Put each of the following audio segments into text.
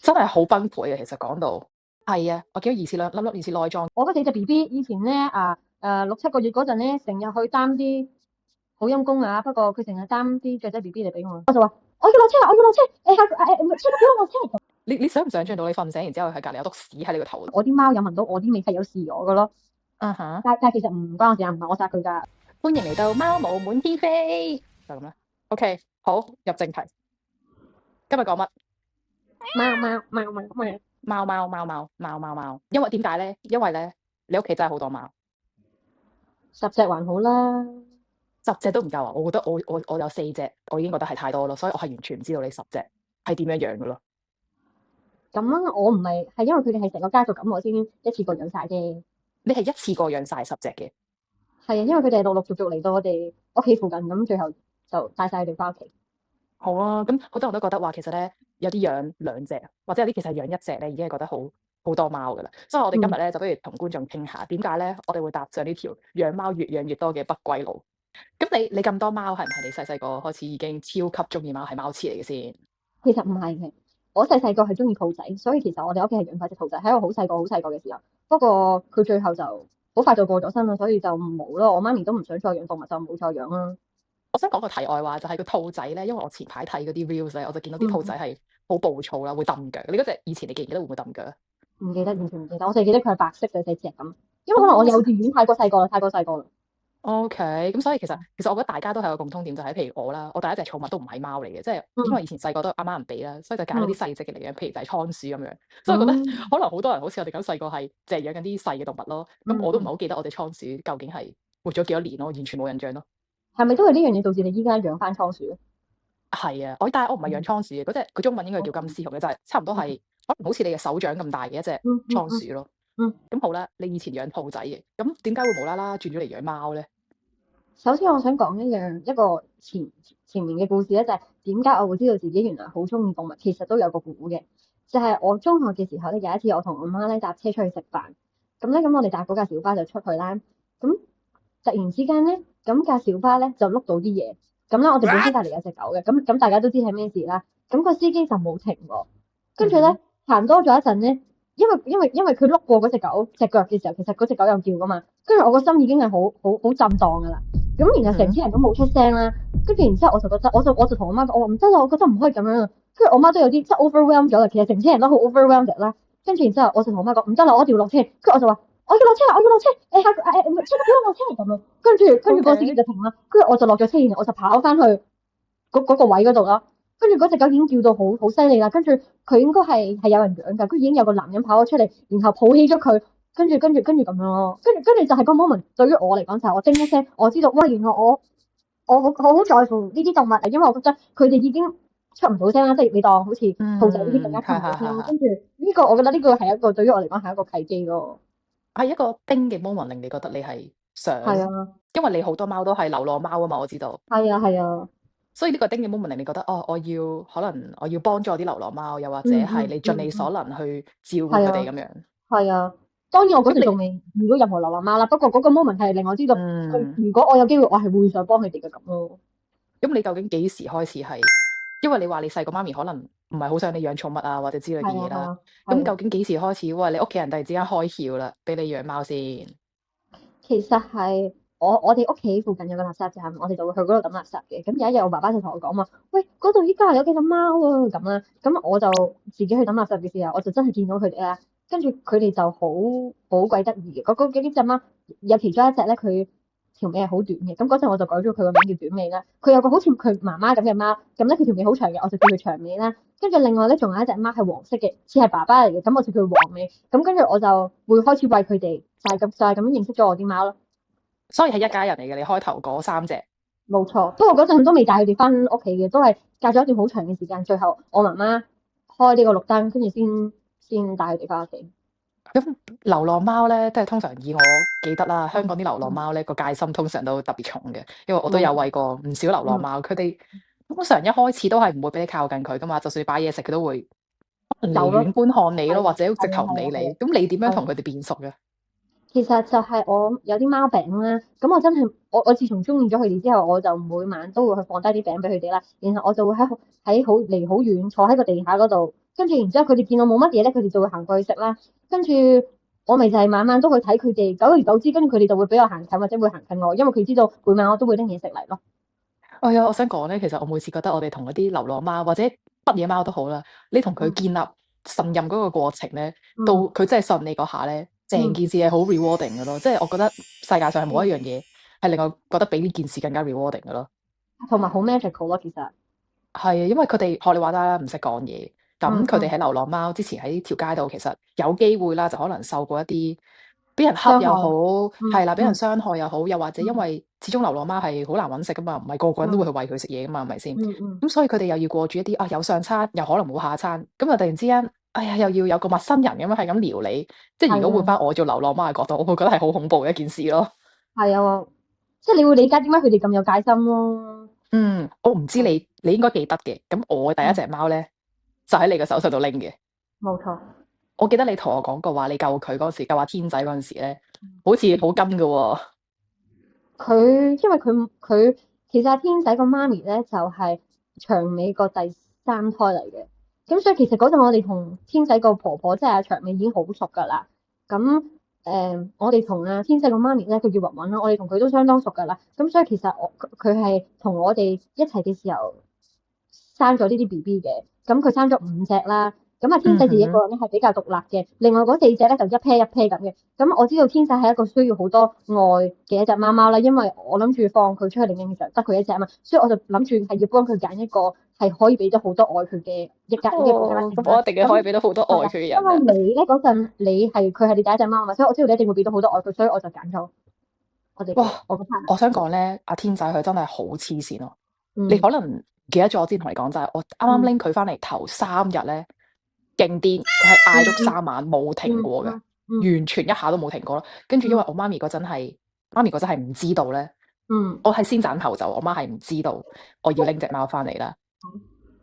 真係好崩潰嘅。其實講到係啊，我見到疑似粒疑似內臟。我嗰四隻 B B 以前咧6、7個月嗰陣咧，成日去擔啲好陰公啊，不過佢成日擔啲雀仔 B B 嚟俾我，我就話我要落車，我要落車，車俾我落車。你想唔想象到你瞓醒然之後喺隔離有篤屎喺你個頭度？我啲貓有聞到我啲味係有試我嘅咯。但其實唔關我事啊，唔係我殺佢㗎。歡迎嚟到貓毛滿天飛，就咁啦。OK， 好，入正題。今日講乜？貓。因為點解咧？因為咧，你屋企真係好多貓。10隻還好啦。10隻都唔夠啊！我覺得我有4隻，我已經覺得係太多咯，所以我係完全唔知道你10隻係點樣養嘅咯。咁啊，我唔係因為佢哋係成個家族咁，我先一次過養晒啫。你係一次過養晒10隻嘅？係啊，因為佢哋係陸陸續續嚟到我哋屋企附近，咁最後就帶晒佢哋翻屋企。好啊，咁好多人都覺得話其實咧，有啲養2隻，或者有啲其實養1隻咧，已經係覺得好多貓噶啦。所以我哋今日咧就不如同觀眾傾下點解咧，我哋會踏上呢條養貓越養越多嘅不歸路。咁你咁多貓係唔係你細細個開始已經超級中意貓，係貓痴嚟嘅先？其實唔係嘅，我細細個係中意兔仔，所以其實我哋屋企係養快隻兔仔，喺我好細個嘅時候。不過佢最後就好快就過咗身啦，所以就冇咯。我媽咪都唔想再養動物，就冇再養啦。我想講個題外話，就係個兔仔咧，因為我前排睇嗰啲 reels 咧，我就見到啲兔仔係好暴躁啦，會揼腳。你嗰隻以前你記唔記得會唔會揼腳啊？唔記得，完全唔記得。我淨係記得佢係白色嘅細隻咁，因為可能我幼稚園太過細個啦。OK，咁所以其實我覺得大家都係有個共通點，就係譬如我啦，我第一隻寵物都唔係貓嚟嘅，即係因為以前細個都阿媽唔俾啦，所以就揀咗啲細隻嘅嚟養，譬如就係倉鼠咁樣。所以我覺得可能好多人好似我哋咁細個係淨係養緊啲細嘅動物咯。咁我都唔係好記得我哋倉鼠究竟係活咗幾多年咯，完全冇印象咯。係咪都係呢樣嘢導致你依家養翻倉鼠咧？係啊，但係我唔係養倉鼠嘅，嗰隻佢中文應該叫金絲熊嘅，就係差唔多係可能好似你嘅手掌咁大嘅一隻倉鼠咯。咁好啦，你以前養兔仔嘅，咁點解會無啦啦轉咗嚟養貓咧？首先我想講一個前面嘅故事咧，就係點解我會知道自己原來好中意動物，其實都有個故嘅。就係我中學嘅時候咧，有一次我同我媽咧搭車出去食飯，咁我哋搭嗰架小巴就出去啦。咁突然之間咧，咁架小巴咧就碌到啲嘢，咁咧我哋本身隔離有隻狗嘅，咁大家都知係咩事啦。咁個司機就冇停喎，跟住咧行多咗一陣咧，因為佢碌過嗰隻狗隻腳嘅時候，其實嗰隻狗有叫噶嘛，跟住我個心已經係好震盪噶啦。咁然後成車人都冇出聲啦，跟住然之後我就覺得，我就同我媽講，我話唔得啦，我覺得唔可以咁樣啊。跟住我媽都有啲即係 overwhelmed 咗啦，其實成車人都好 overwhelmed 啦。跟住然之後我就同我媽講唔得啦，我一定要落車。跟住我就話我要落車，車俾我落車咁樣。跟住個司機就停啦，跟住我就落咗車，然後我就跑翻去嗰個位嗰度啦。跟住嗰隻狗已經叫到好犀利啦，跟住佢應該係有人養㗎，跟住已經有個男人跑咗出嚟，然後抱起咗佢。跟住咁樣咯，跟住就係個 moment 對於我嚟講就係我叮一聲，我知道哇，原來我好在乎呢啲動物啊，因為我覺得佢哋已經出唔到聲啦，即係你當好似兔仔呢啲更加出唔到聲啦。跟住呢個我覺得呢個係一個對於我嚟講係一個契機咯。係一個叮嘅 moment 令你覺得你係想，係啊，因為你好多貓都係流浪貓啊嘛，我知道。係啊。所以呢個叮嘅 moment 令你覺得可能我要幫助啲流浪貓，又或者係你盡你所能去照顧佢哋咁樣。係啊，當然我嗰時仲未遇到任何流浪貓啦，不過嗰個 moment 係令我知道，如果我有機會，我係會想幫佢哋嘅咁咯。咁你究竟幾時開始係？因為你話你細個媽咪可能唔係好想你養寵物啊，或者之類嘅嘢啦。咁究竟幾時開始？喂，你屋企人突然之間開竅啦，俾你養貓先？其實係我哋屋企附近有個垃圾站，我哋就會去嗰度抌垃圾嘅。咁有一日我爸爸就同我講話，喂，嗰度依家有幾隻貓啊咁啦。咁我就自己去抌垃圾嘅時候，我就真係見到佢哋啦。跟住佢哋就好鬼得意嘅，嗰幾隻貓有其中一隻咧，佢條尾係好短嘅，咁嗰陣我就改咗佢個名叫短尾啦。佢有個好似佢媽媽咁嘅貓，咁咧佢條尾好長嘅，我就叫佢長尾啦。跟住另外咧仲有一隻貓係黃色嘅，似係爸爸嚟嘅，咁我就叫佢黃尾。咁跟住我就會開始餵佢哋，就係咁樣認識咗我啲貓咯。所以係一家人嚟嘅，你開頭嗰3隻。冇錯，不過嗰陣都未帶佢哋翻屋企嘅，都係隔咗一段好長嘅時間，最後我媽媽開呢個綠燈，跟住先帶佢哋翻屋企。咁流浪貓咧，都係通常以我記得啦，香港啲流浪貓咧個戒心通常都特別重嘅，因為我都有餵過唔少流浪貓，佢哋通常一開始都係唔會俾你靠近佢噶嘛，就算擺嘢食佢都會離遠觀看你咯，或者直頭唔理你。咁你點樣同佢哋變熟嘅？其實就係我有啲貓餅啦，咁我真係我自從中意咗佢哋之後，我就每晚都會去放低啲餅俾佢哋啦，然後我就會喺好離好遠坐喺個地下嗰度，跟住然之後佢哋見我冇乜嘢咧，佢哋就會行過去食啦。跟住我咪就係晚晚都去睇佢哋，久而久之，跟住佢哋就會俾我行近或者會行近我，因為佢知道每晚我都會拎嘢食嚟咯。哎呀，我想講咧，其實我每次覺得我哋同嗰啲流浪貓或者乜嘢貓都好啦，你同佢嗯建立信任嗰個過程咧，到嗯佢真係信你嗰下咧，成嗯件事係好 rewarding 嘅咯。即係我覺得世界上係冇嗯，一樣嘢係令我覺得比呢件事更加 rewarding 嘅咯。同埋好 magical 咯，其實。係啊，因為佢哋學你話齋啦，唔識講嘢，咁佢哋嗯嗯，喺流浪貓之前喺條街度，其實有機會啦，就可能受過一啲俾人恰傷又好，害。係啦，俾人嗯嗯傷害又好，又或者因嗯為始終流浪貓係好難揾食噶嘛，唔係個個人都會嗯去餵佢食嘢噶嘛，係咪先？嗯嗯，咁所以佢哋又要過住一啲有上餐，又可能冇下餐，咁啊突然之間，哎呀又要有個陌生人咁樣係咁撩你，即係如果換係啊翻我做流浪貓嘅角度，我會覺得係好恐怖嘅一件事咯。係啊，即係你會理解點解佢哋咁有戒心咯。嗯，我唔知嗯你應該記得嘅，咁我第一嗯，隻貓咧就喺你嘅手上度拎嘅。冇錯。我記得你同我講過話，你救佢嗰時，救阿天仔嗰陣時咧，好似好跟㗎喎。因為佢其實阿天仔個媽咪咧就係長尾個第三胎嚟嘅，咁所以其實嗰陣我哋同天仔個婆婆即係阿長尾已經好熟㗎啦。咁我哋同阿天仔個媽咪咧，佢叫雲雲啦，我哋同佢都相當熟㗎啦。咁所以其實佢係同我哋一齊嘅時候生咗呢啲 BB 嘅，咁佢生咗5隻啦。咁啊，天仔自己一嗯哼，個人咧係比較獨立嘅，另外嗰4隻咧就一 pair 一 pair 咁嘅。咁我知道天仔係一個需要好多愛嘅一隻貓貓啦，因為我諗住放佢出去領養嘅時候得佢一隻啊嘛，所以我就諗住係要幫佢揀一個係可以俾到好多愛佢嘅一個家哦，庭啦。咁我一定係可以咁俾到好多愛係啊，佢嘅人啊！因為你咧嗰陣佢係你第一隻貓啊嘛，所以我知道你一定會俾到好多愛佢，所以我就揀咗哇，我個 partner。我想講咧，阿天仔佢真係好黐線咯。你嗯可能唔記得咗，我之前同你講就係我啱啱嗯拎佢翻嚟頭3日咧，勁癲，佢係嗌足嗯3晚冇停過嘅，嗯嗯完全一下都冇停過咯。跟住因為我媽咪嗰陣係唔知道咧，嗯我係先斬後奏，我媽係唔知道我要拎隻貓翻嚟啦。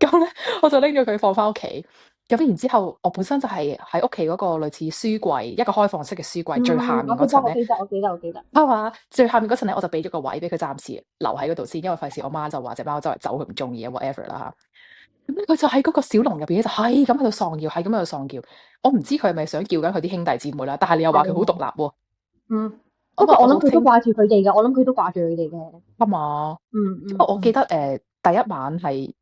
咁咧，我就拎咗佢放翻屋企。咁然之後，我本身就係喺屋企嗰個類似書櫃，一個開放式嘅書櫃，最下面我記得嗰層咧，我記得。係嘛？最下面嗰層咧，我就俾咗個位俾佢暫時留喺嗰度先，因為費事我媽就話隻貓周圍走，佢唔中意啊，whatever 啦嚇。咁咧，佢就喺嗰個小籠入邊咧，就係咁喺度喪叫，係咁喺度喪叫。我唔知佢係咪想叫緊佢啲兄弟姊妹啦，但係你又話佢好獨係立喎。嗯，不咁啊，過我我好清諗佢都掛住佢哋嘅，我諗佢都掛住佢哋嘅。啊嘛。嗯因為我記嗯得第一晚係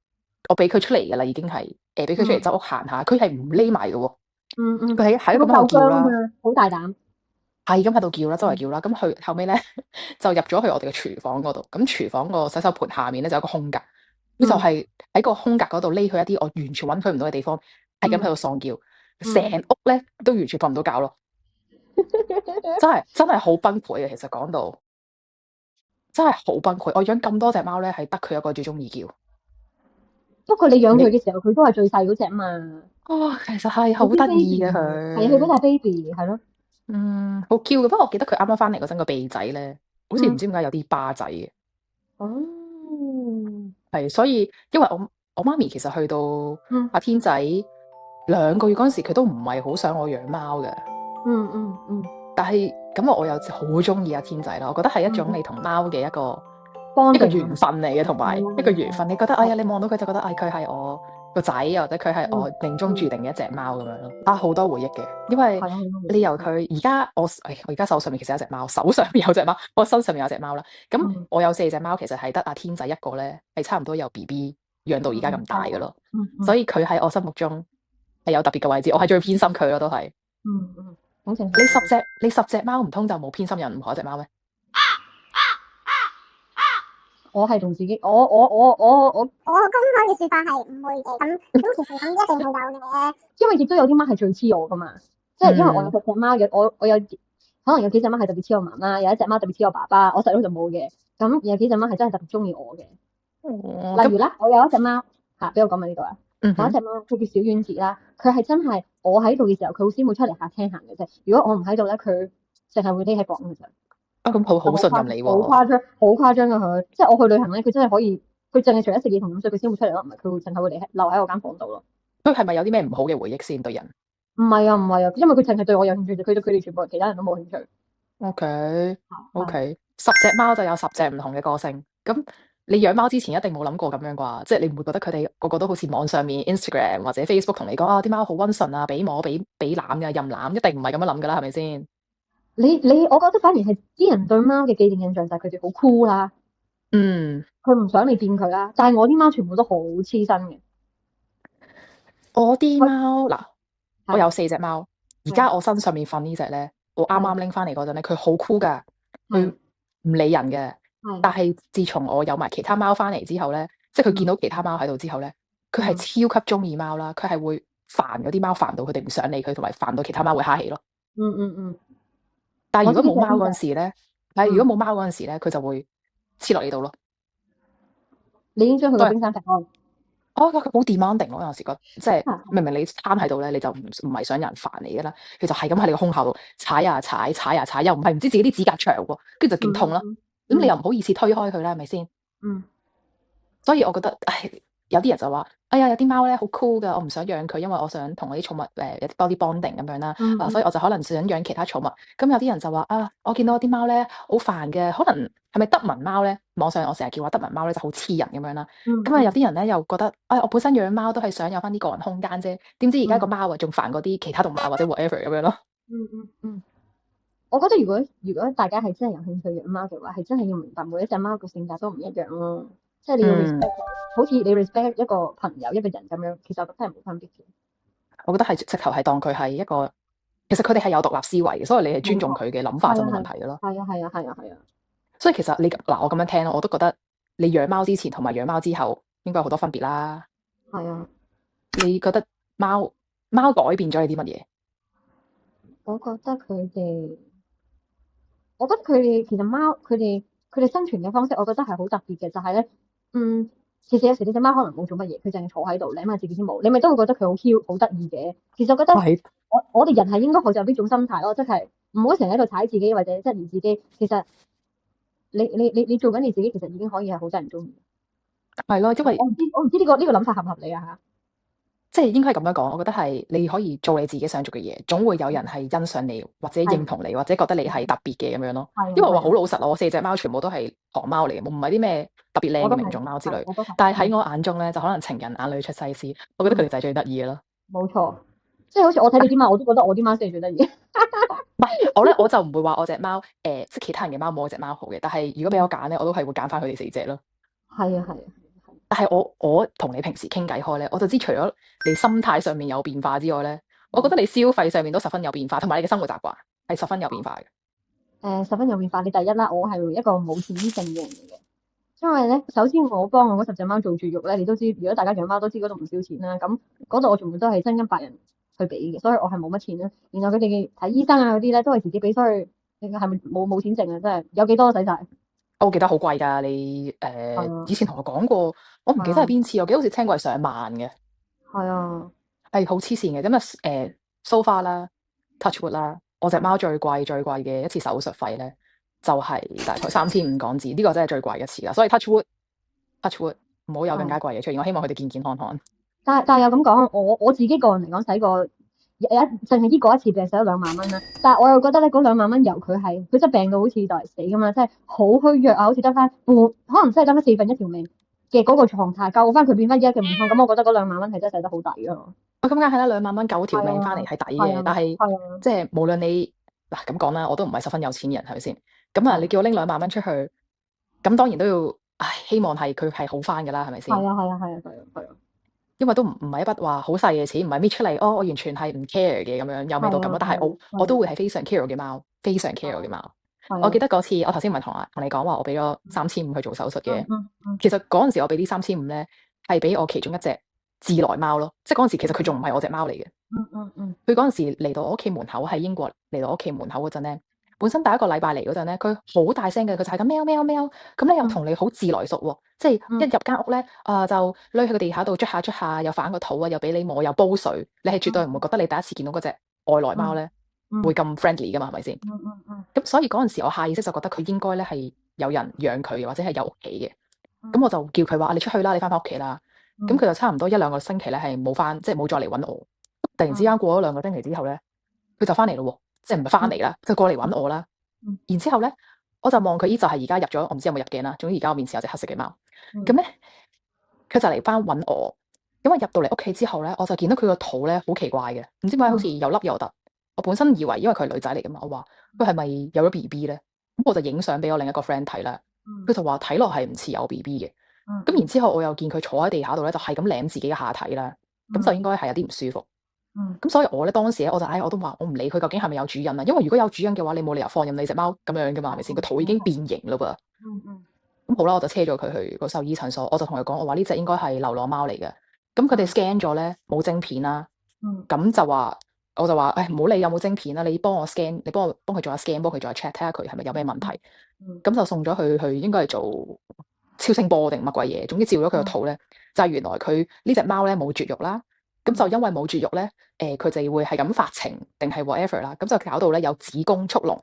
我俾佢出嚟㗎啦，已經係俾佢出嚟嗯周屋行下，佢係唔匿埋嘅喎，嗯，佢喺佢好咁喺度叫夠薑啊嘛，啦，好大膽。係咁喺度叫啦，周圍嗯叫啦。咁佢後尾咧就入咗去我哋嘅廚房嗰度，咁廚房個洗手盆下面咧就有個空格，佢就嗯係喺個空格嗰度匿去一啲我完全揾佢唔到嘅地方，係咁喺度喪叫，成嗯屋咧都完全瞓唔到覺咯，真係好崩潰嘅。其實講到真係好崩潰，我養咁多隻貓咧，係得佢一個最中意叫。不過你養佢你嘅時候，佢都係最細嗰隻嘛，其實係好好啲得意 baby 嘅係啊，佢嗰佢，隻 baby 係咯。好 Q 嘅。不過我記得佢啱啱翻嚟嗰陣個鼻仔咧，好似唔嗯知點解有啲疤仔嘅。哦係，所以因為我媽咪其實去到嗯阿天仔2個月嗰陣時，佢都唔係好想我養貓嘅。嗯但係咁我又好中意阿天仔啦，我覺得係一種嗯你同貓嘅一個，bonding 啊，緣分嚟嘅，同埋係啊一個緣分。你覺得哎呀，係啊你望到佢就覺得佢係我個仔，或者佢係我嗯命中注嗯定嘅一隻貓咁樣咯。好多回憶嘅，因為係啊你由佢而家我而家手上面其實有隻貓，手上面有隻貓，我身上面有隻貓啦。咁嗯我有4隻貓，其實係得阿天仔一個咧，係差唔多由 BB 養到而家咁大嘅咯。所嗯以佢喺我心目中係有特別嘅位置，我係最偏心佢咯，都係。好正常。你十隻貓唔通就冇偏心任何一隻貓咩？我係同自己，我我公開嘅説法係唔會嘅，咁其實咁一定係有嘅。因為亦都有啲貓係最黐我噶嘛，即係因為我有6隻貓嘅，我有可能有幾隻貓係特別黐我媽媽，有一隻貓特別黐我爸爸，我細佬就冇嘅。咁有幾隻貓係真係特別中意我嘅，例如啦，我有一隻貓嚇，俾我講埋呢度啊。我一隻貓佢叫小丸子啦，佢係真係我喺度嘅時候，佢先會出嚟客廳行嘅啫。如果我唔喺度咧，佢淨係會匿喺房嘅啫。咁好信任你好喎。誇張，好誇張嘅佢，即係我去旅行咧，佢真係可以，佢淨係除咗食嘢同飲水，佢先會出嚟咯，唔係佢會淨係會留喺我間房度咯。佢係咪有啲咩唔好嘅回憶先對人唔係啊，因為佢淨係對我有興趣，佢對佢哋全部其他人都冇興趣。 ？OK 係 OK，10隻貓就有10隻唔同嘅個性。咁你養貓之前一定冇諗過咁樣啩？即係你唔會覺得佢哋個個都好似網上面 Instagram 或者 Facebook 同你講啊，啲貓好溫順啊，俾摸俾攬㗎，任攬，一定唔係咁樣諗㗎啦，係咪先？我覺得反而係啲人對貓嘅既定印象就係佢哋好酷啦，嗯，佢唔想你掂佢啦。但係我啲貓全部都好黐身嘅，我啲喂，貓嗱，我係有4隻貓，而係家我身上面瞓呢隻咧，我啱係啱拎翻嚟嗰陣咧，佢好酷㗎，佢係唔理人嘅。係，但係自從我有埋其他貓翻嚟之後咧，即係佢見嗯到其他貓喺度之後咧，佢係嗯超級中意貓啦，佢係會煩嗰啲貓煩到佢哋唔想理佢，同埋煩到其他貓會蝦氣咯。嗯，但係我知如果冇貓邊隻邊隻，嗰陣時咧，係如嗯，果冇貓嗰陣時咧，佢就會黐落你度咯。你已經將佢個都係冰山劈開，哦，佢好 demanding 咯，有陣時覺得即係啊明明你攤喺度咧，你就唔係想有人煩你㗎啦，佢就係咁喺你個胸口度踩呀踩，踩呀踩，又唔係唔知自己啲指甲長喎，跟住就勁痛啦。咁你又唔好意思推開佢啦，係咪先？嗯所以我覺得，唉，有啲人就話：哎呀，有啲貓咧好 cool 㗎，我唔想養佢，因為我想同我啲寵物有多啲 bonding 咁樣啦。所以我就可能想養其他寵物。咁有啲人就話：啊，我見到啲貓咧好煩嘅，可能係咪德文貓咧？網上我成日叫話德文貓咧就好黐人咁樣啦。咁啊有啲人咧又覺得：哎，我本身養貓都係想有翻啲個人空間啫，點知而家個貓啊仲煩過啲其他動物或者 whatever 咁樣咯。我覺得如果大家係真係有興趣養貓嘅話，係真係要明白每一隻貓個性格都唔一樣咯，即係你要 respect 佢，好似你 respect 一個朋友一個人咁樣，其實我覺得係冇分別嘅。我覺得係直頭係當佢係一個，其實佢哋係有獨立思維嘅，所以你係尊重佢嘅諗法就冇問題嘅咯。係啊，所以其實你嗱，我咁樣聽咯，我都覺得你養貓之前同埋養貓之後應該有好多分別啦。係啊，你覺得貓改變咗你啲乜嘢？我覺得佢哋其實貓佢哋生存嘅方式，我覺得係好特別嘅，就係咧，其實有時你隻貓可能冇做乜嘢，佢淨係坐喺度，你諗下自己先冇，你咪都會覺得佢好 Q 好得意嘅。其實我覺得係我哋人係應該學習呢種心態咯，即係唔好成日喺度踩自己或者質疑自己。其實你做緊你自己，其實已經可以係好多人中意。係咯，因為我唔知呢個諗法合唔合理啊嚇？即係應該係咁樣講，我覺得係你可以做你自己想做嘅嘢，總會有人係欣賞你或者認同你或者覺得你係特別嘅咁樣咯。因為我話好老實，我4隻貓全部都係唐貓嚟嘅，唔係啲咩特別靚嘅名種貓之類。但係喺我眼中咧，就可能情人眼裏出西施，我覺得佢哋就係最得意嘅咯。冇錯，即係好似我睇你啲貓，我都覺得我啲貓先係最得意。唔係我咧，我就唔會話我隻貓即係其他人嘅貓冇我隻貓好嘅。但係如果俾我揀咧，我都係會揀翻佢哋4隻咯。係啊。但係我同你平時傾偈開咧，我就知除咗你心態上面有變化之外咧，我覺得你消費上面都十分有變化，同埋你嘅生活習慣係十分有變化嘅。十分有變化。你第一啦，我係一個冇錢性嘅人嚟嘅，因為咧，首先我幫我嗰10隻貓做絕育咧，你都知，如果大家養貓都知嗰度唔少錢啦。咁嗰度我全部都係真金白銀去俾嘅，所以我係冇乜錢啦。然後佢哋睇醫生啊嗰啲咧，都係自己俾，所以你係咪冇錢剩啊？真係有幾多使晒？我記得好貴㗎，你以前同我講過，我唔記得係邊次，我記得好似聽過係上萬嘅，係啊，係好黐線嘅。咁啊so far 啦，touch wood 啦，我隻貓最貴嘅一次手術費咧，就係大概3500港紙，呢個真係最貴一次啦。所以 touch wood 唔好有更加貴嘅出現。我希望佢哋健健康康。但係又咁講，我自己個人嚟講，使過淨係醫過一次病，使咗2萬蚊啦。但係我又覺得咧，嗰2萬蚊由佢真係病到好似就嚟死咁嘛，即係好虛弱啊，好似得翻半，可能真係得翻1/4條命嘅嗰個狀態，救翻佢變翻依家嘅健康。咁我覺得嗰2萬蚊係真係使得好抵咯。咁梗係啦，2萬蚊救條命翻嚟係抵嘅，但係即係無論你嗱咁講啦，我都唔係十分有錢嘅人，係咪先？咁啊，你叫我拎2萬蚊出去，咁當然都要，希望係佢係好翻㗎啦，係咪先？係啊。因為都唔係一筆話好細嘅錢，唔係搣出嚟，我完全係唔 care 嘅咁樣，又未到咁咯。但係我都會係非常 care 嘅貓，非常 care 嘅貓。我記得嗰次，我頭先唔係同你講話，我俾咗3500去做手術嘅。其實嗰陣時我俾啲3500咧，係俾我其中一隻自來貓咯。即係嗰陣時其實佢仲唔係我隻貓嚟嘅。佢嗰陣時嚟到我屋企門口，喺英國嚟到我屋企門口嗰陣咧，本身第一個禮拜嚟嗰陣咧，佢好大聲嘅，佢就係咁喵喵喵，咁咧又同你好自來熟喎，即係一入間屋咧，就匿喺個地下度捽下，又反個肚啊，又俾你摸，又煲水，你係絕對唔會覺得你第一次見到嗰隻外來貓咧會咁 friendly 噶嘛，係咪先？咁所以嗰陣時我下意識就覺得佢應該咧係有人養佢，或者係有屋企嘅，咁我就叫佢話你出去啦，你翻屋企啦。咁佢就差唔多1-2個星期咧係冇翻，即係冇再嚟揾我。突然之間過咗2個星期之後咧，佢就翻嚟咯喎。即係唔係翻嚟啦，就過嚟揾我啦。然之後咧，我就望佢依就係而家入咗，我唔知有冇入鏡啦。總之而家我面前有隻黑色嘅貓，咁咧佢就嚟翻揾我。咁我入到嚟屋企之後咧，我就見到佢個肚咧好奇怪嘅，唔知點解好似又凹又凸。我本身以為因為佢係女仔嚟噶嘛，我話佢係咪有咗 BB 咧？咁我就影相俾我另一個 friend 睇啦。佢就話睇落係唔似有 BB 嘅。咁然之後我又見佢坐喺地下度咧，就係咁舐自己嘅下體啦。咁就應該係有啲唔舒服。咁所以我咧當時咧我就我都話我唔理佢究竟係咪有主人啊，因為如果有主人嘅話，你冇理由放任你隻貓咁樣噶嘛，係咪先？個肚已經變形嘞噃。咁好啦，我就車咗佢去個獸醫診所，我就同佢講，我話呢隻應該係流浪貓嚟嘅。咁佢哋 scan 咗咧冇晶片啦。咁就話我就話，唔好理有冇晶片啦，你幫我 scan，你幫佢做下 scan，幫佢做下 check，睇下佢係咪有咩問題。咁就送咗佢去應該係做超聲波定乜鬼嘢，總之照咗佢個肚咧，就係原來佢呢隻貓咧冇絕育啦。咁就因為冇絕育咧，佢就會係咁發情定係 whatever 啦，咁就搞到咧有子宮速隆。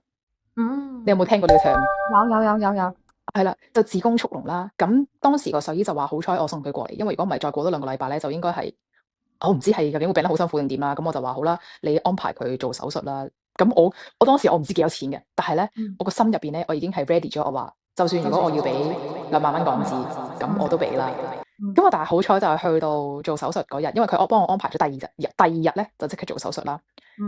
你有冇聽過呢個 term？有。係啦，就子宮速隆啦。咁當時個獸醫就話好彩我送佢過嚟，因為如果唔係再過多2個禮拜咧，就應該係我唔知係究竟會病得好辛苦定點啦。咁我就話好啦，你安排佢做手術啦。咁我當時我唔知幾多錢嘅，但係咧我個心入邊咧我已經係 ready 咗，我話就算如果我要俾2萬蚊港紙，咁我都俾啦。咁但係好彩就係去到做手術嗰日，因為佢幫我安排咗第二日咧就即刻做手術啦。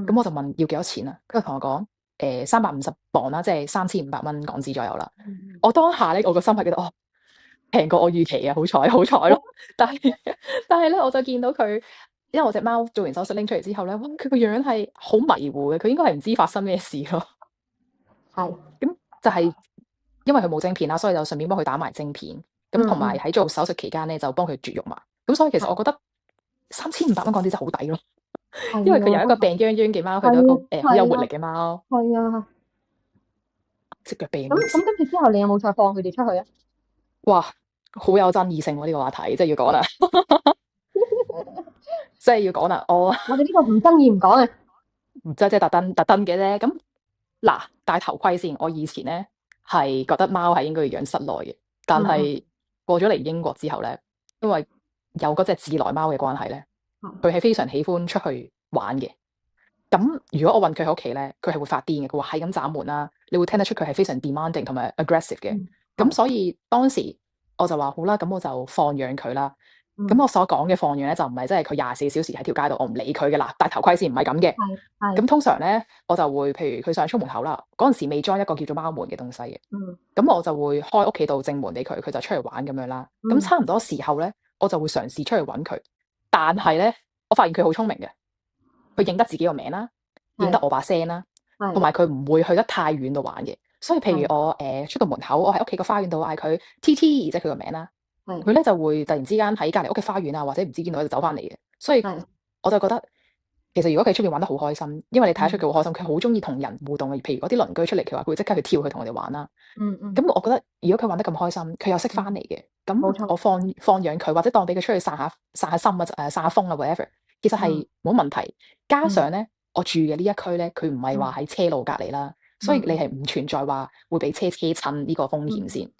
咁我就問要幾多錢啊？跟住同我講350磅啦，即係3500蚊港紙左右啦。我當下咧，我個心係覺得平過我預期啊，好彩咯。但係咧，我就見到佢，因為我隻貓做完手術拎出嚟之後咧，哇，佢個樣係好迷糊嘅，佢應該係唔知發生咩事咯。係。咁就係因為佢冇晶片啦，所以就順便幫佢打埋晶片。咁同埋喺做手術期間咧，就幫佢絕育埋。咁所以其實我覺得3500蚊港紙真係好抵咯。因為佢由一個病殃殃嘅貓，去到一個好有活力嘅貓。係啊。隻腳病。咁跟住之後，你有冇再放佢哋出去啊？哇，好有爭議性喎！呢個話題真係要講啦，真係要講啦。我哋呢個唔爭議唔講啊，唔即係特登嘅啫。咁嗱，戴頭盔先。我以前咧係覺得貓係應該要養室內嘅，但係過咗嚟英國之後咧，因為有嗰隻自來貓嘅關係咧，佢係非常喜歡出去玩嘅。咁如果我韞佢喺屋企咧，佢係會發癲嘅，佢話係咁斬門啦，你會聽得出佢係非常 demanding 同埋 aggressive 嘅。咁所以當時我就話好啦，咁我就放養佢啦。咁我所講嘅放養咧，就唔係真係佢24小時喺條街度，我唔理佢嘅啦，戴頭盔先唔係咁嘅。咁通常咧，我就會譬如佢上出門口啦，嗰陣時未裝一個叫做貓門嘅東西嘅。咁我就會開屋企度正門俾佢，佢就出嚟玩咁樣啦。咁差唔多時候咧，我就會嘗試出去揾佢。但係咧，我發現佢好聰明嘅，佢認得自己個名啦，認得我把聲啦，同埋佢唔會去得太遠度玩嘅。所以譬如我出到門口，我喺屋企個花園度嗌佢 TT，即係佢個名啦。佢咧就會突然之間喺隔離屋嘅花園啊，或者唔知邊度就走翻嚟嘅。所以我就覺得其實如果佢出邊玩得好開心，因為你睇得出佢好開心，佢好中意同人互動嘅。譬如嗰啲鄰居出嚟，佢話佢會即刻去跳去同我哋玩啦。咁我覺得如果佢玩得咁開心，佢又識翻嚟嘅，咁我放養佢或者當俾佢出去散下心啊，散下風啊 whatever，其實係冇問題。加上咧，我住嘅呢一區咧，佢唔係話喺車路隔離啦，所以你係唔存在話會俾車親呢個風險先。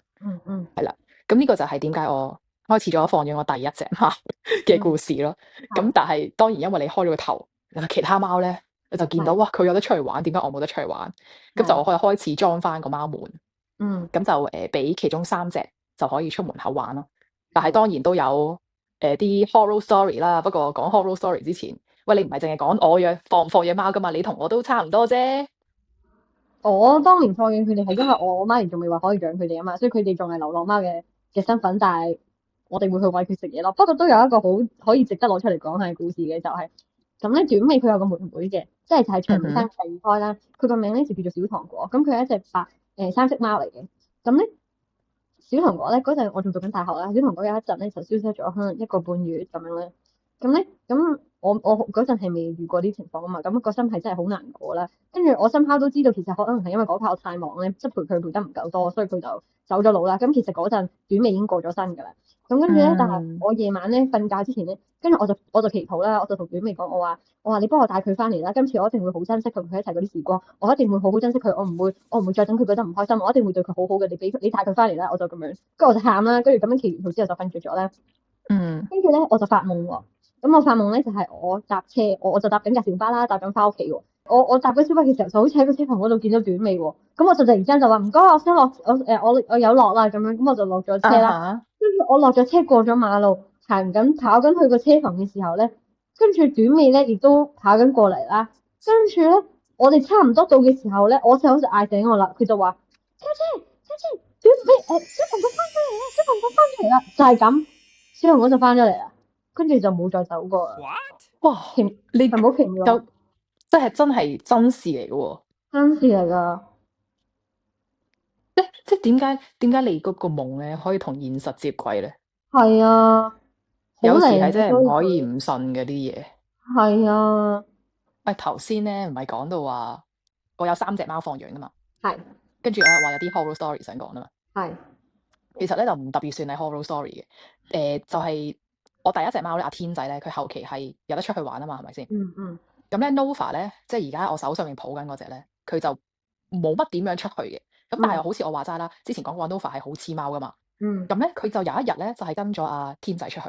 係啦。咁呢個就係點解我開始咗放養我第一隻貓嘅故事咯。咁但係當然因為你開咗個頭，其他貓咧你就見到哇，佢有得出去玩，點解我冇得出去玩？咁就我可以開始裝翻個貓門。咁就俾其中3隻就可以出門口玩咯。但係當然都有啲 horror story 啦。不過講 horror story 之前，喂，你唔係淨係講我放養貓噶嘛？你同我都差唔多啫。我當年放養佢哋係因為我媽咪仲未話可以養佢哋啊嘛，所以佢哋仲係流浪貓嘅身份，但係我哋會去餵佢食嘢咯。不過都有一個好可以值得攞出嚟講下嘅故事嘅，就係咁咧。短尾佢有個妹妹嘅，即係就係長尾生第二胎啦。佢個名咧就叫做小糖果。咁佢係一隻三色貓嚟嘅。咁咧小糖果咧嗰陣我仲讀緊大學啦。小糖果有一陣咧就消失咗，可能1個半月咁樣咧。咁我嗰陣係未遇過啲情況啊嘛，咁個心係真係好難過啦。跟住我深刻都知道，其實可能係因為嗰排我太忙咧，即係陪佢陪得唔夠多，所以佢就走咗路啦。咁其實嗰陣短尾已經過咗身㗎啦。咁跟住咧，但係我夜晚咧瞓覺之前咧，跟住我就祈禱啦，我就同短尾講，我話你幫我帶佢翻嚟啦。今次我一定會好珍惜佢同佢一齊嗰啲時光，我一定會好好珍惜佢，我唔會再等佢覺得唔開心，我一定會對佢好好嘅。你帶佢翻嚟啦，我就咁樣，跟住我就喊啦，跟住咁樣祈完禱之後就瞓着咗啦。跟住咧我就發夢喎。咁我發夢咧就係我搭車，我就搭緊架小巴啦，搭緊翻屋企喎。我搭嗰小巴嘅時候，就好似喺個車棚嗰度見到短尾喎，咁我就突然之間就話唔該，我想落我有落啦咁樣，咁我就落咗車啦。哈，跟住我落咗車過咗馬路，跑緊去個車棚嘅時候咧，跟住短尾咧亦都跑緊過嚟啦。跟住咧，我哋差唔多到嘅時候咧，我細佬就嗌醒我啦，佢就話：姐，短尾小朋友翻咗嚟啦，小朋友翻咗嚟啦，就係咁，小朋友就翻咗嚟啦，跟住就冇再走過啦。哇！奇你係咪好奇妙就啊？即係真係真事嚟嘅喎。真事嚟㗎。即係點解你嗰個夢咧可以同現實接軌咧？係啊，好有時靈嘅，係真係所以唔可以佢唔信嘅啲嘢。係啊，喂，頭先咧唔係講到話我有3隻貓放養㗎嘛，係跟住話有啲 horror story 想講啊嘛。係其實咧就唔特別算係 horror story 嘅。就係我第一隻貓咧，阿天仔咧，佢後期係有得出去玩啊嘛，係咪先？嗯咁咧 Nova 咧，即係而家我手上面抱緊嗰隻咧，佢就冇乜點樣出去嘅。咁但係好似我話齋啦，之前講過 Nova 係好黐貓噶嘛。嗯，咁咧佢就有一日咧就係跟咗阿天仔出去。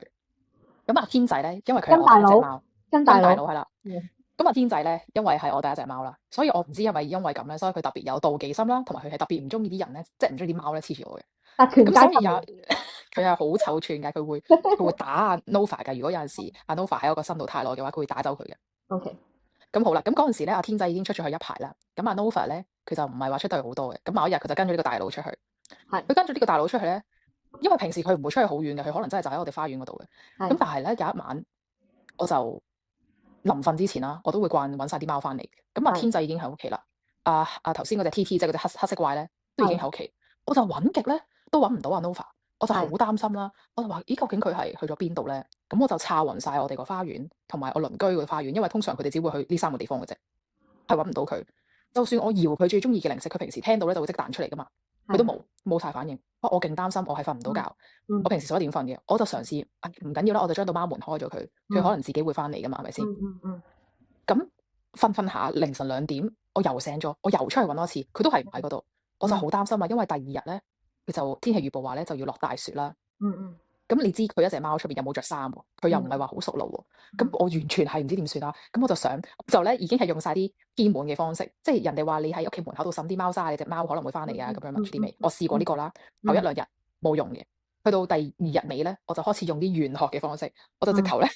咁阿天仔咧，因為佢係我跟大佬第一隻貓，跟跟大佬，大佬係啦。嗯咁阿天仔咧，因為係我第一隻貓啦，所以我唔知係咪因為咁咧，所以佢特別有妒忌心啦，同埋佢係特別唔中意啲人咧，即係唔中意啲貓咧黐住我嘅。特權咁所以有階級嚟佢係好臭串嘅，佢會打阿 Nova 㗎。如果有陣時阿 Nova 喺我個身度太耐嘅話，佢會打走佢嘅。 ，OK，咁好啦，咁嗰陣時咧，阿天仔已經出咗去一排啦。咁阿 Nova 咧，佢就唔係話出得去好多嘅。咁某一日佢就跟咗呢個大佬出去。係佢跟住呢個大佬出去咧，因為平時佢唔會出去好遠嘅，佢可能真係就喺我哋花園嗰度嘅。咁係但係咧有一晚，我就臨瞓之前啦，我都會慣揾晒啲貓翻嚟嘅。咁阿係天仔已經喺屋企啦。頭先嗰隻 TT 即係嗰隻黑色怪咧，都已經喺屋企。我就揾極咧都揾唔到阿 Nova，我就好係擔心啦。我就話：咦，究竟佢係去咗邊度咧？咁我就查勻晒我哋個花園同埋我鄰居個花園，因為通常佢哋只會去呢3個地方嘅啫，係揾唔到佢。就算我搖佢最中意嘅零食，佢平時聽到咧就會即彈出嚟噶嘛，佢都冇晒反應。我勁擔心，我係瞓唔到覺。嗯我平時11點瞓嘅，我就嘗試唔緊要啦，我就將道貓門開咗佢，佢可能自己會翻嚟噶嘛，係咪先？嗯咁瞓下凌晨2點，我又醒咗，我又出去揾多次，佢都係唔喺嗰度，我就好擔心啦，因為第2日咧，佢就天氣預報話咧就要落大雪啦。嗯咁你知佢一隻貓出邊有冇着衫喎？佢又唔係話好熟路喎。咁我完全係唔知點算啦。咁我就咧已經係用晒啲偏門嘅方式，即係人哋話你喺屋企門口度滲啲貓砂，你隻貓可能會翻嚟啊，咁樣抹住啲味。我試過呢個啦，頭1、2日冇用嘅。去到第2日尾咧，我就開始用啲玄學嘅方式，我就直頭咧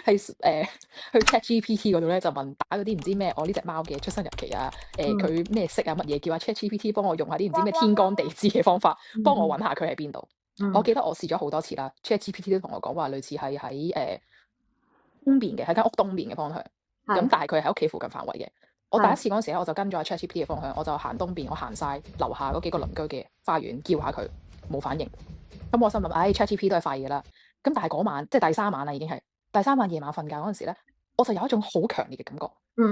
係去 ChatGPT 嗰度咧就問打嗰啲唔知咩我呢隻貓嘅出生日期啊，佢咩色啊乜嘢，叫阿 ChatGPT 幫我用下啲唔知咩天干地支嘅方法，幫我揾下佢喺邊度。我記得我試咗好多次啦，ChatGPT 都同我講話類似係喺東邊嘅，喺間屋東邊嘅方向。咁但係佢喺屋企附近範圍嘅。我第一次嗰陣時咧，我就跟咗阿 ChatGPT 嘅方向，我就行東邊，我行晒樓下嗰幾個鄰居嘅花園，叫下佢冇反應。咁我心諗，ChatGPT 都係廢㗎啦。咁但係嗰晚即係第3晚啦，已經係第3晚夜晚瞓覺嗰陣時咧，我就有一種好強烈嘅感覺。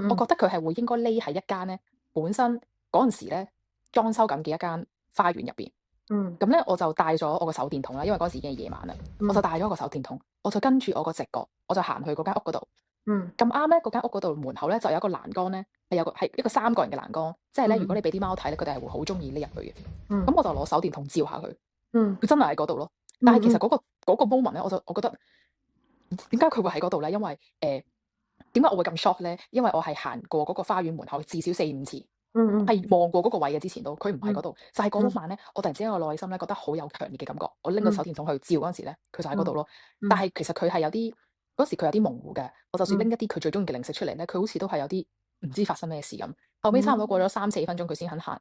我覺得佢係會應該匿喺一間咧本身嗰陣時咧裝修緊嘅一間花園入邊。咁咧我就帶咗我個手電筒啦，因為嗰時已經係夜晚啦，我就帶咗個手電筒，我就跟住我個直覺，我就行去嗰間屋嗰度。咁啱咧，嗰間屋嗰度門口咧就有一個欄杆咧，係一個3個人嘅欄杆，即係咧如果你俾啲貓睇咧，佢哋係會好中意匿入去嘅。咁我就攞手電筒照下佢，佢真係喺嗰度咯。但係其實嗰個 moment 咧，我覺得點解佢會喺嗰度咧？因為點解我會咁 shock 咧？因為我係行過嗰個花園門口至少4-5次。係望過嗰個位嘅之前都，佢唔喺嗰度，就係嗰晚咧，我突然之間個內心咧覺得好有強烈嘅感覺。我拎個手電筒去照嗰陣時咧，佢就喺嗰度咯。但係其實佢係有啲嗰時佢有啲模糊嘅。我就算拎一啲佢最中意嘅零食出嚟咧，佢好似都係有啲唔知發生咩事咁。後尾差唔多過咗3-4分鐘，佢先肯行